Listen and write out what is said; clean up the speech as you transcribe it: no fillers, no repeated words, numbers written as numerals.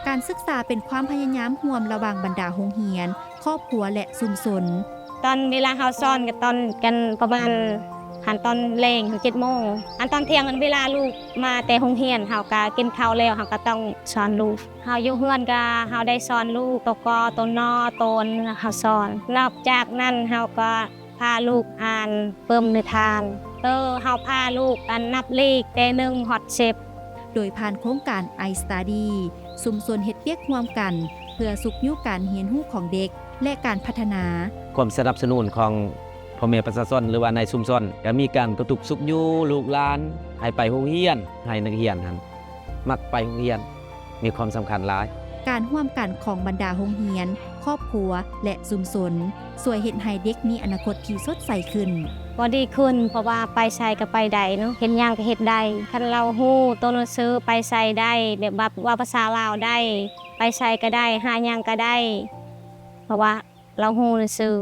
การศึกษาเป็นความพยายามร่วมระหว่างบรรดาโรงเรียนครอบครัวและชุมชนตอนเวลาเฮาซ้อนกับตอนกันประมาณหันตอนเลงถึง7 โมงอันตอนเที่ยงเวลาลูกมาแต่โรงเรียนเฮาก็กินข้าวแล้วเฮาก็ต้องสอนลูกเฮาอยู่เฮือนก็เฮาได้สอนลูกตกอตนนอตนเฮาสอนนอกจากนั้นเฮาก็พาลูกอ่านเพิ่มนิทานเฮาพาลูกอันนับเลขแต่1ฮอด10โดยผ่านโครงการ iStudy ชุมชนเฮ็ดเวียกร่วมกันเพื่อสุขยุการเรียนรู้ของเด็กและการพัฒนาความสนับสนุนของพ่อแม่ประชาชนหรือว่าในชุมชนก็มีการกระตุกสุขอยู่ลูกหลานให้ไปโรงเรียนให้นักเรียนนั้นมักไปโรงเรียนมีความสำคัญหลายการร่วมกันของบรรดาโรงเรียนครอบครัวและชุมชนช่วยเฮ็ดให้เด็กมีอนาคตที่สดใสขึ้นบ่ดีขึ้นเพราะว่าไปไสก็ไปได้เนาะเฮ็ดหยังก็เฮ็ดได้คันเราฮู้ตัวหนังสือไปไสได้แบบว่าภาษาลาวได้ไปไสก็ได้หาหยังก็ได้เพราะว่าเราฮู้หนังสือ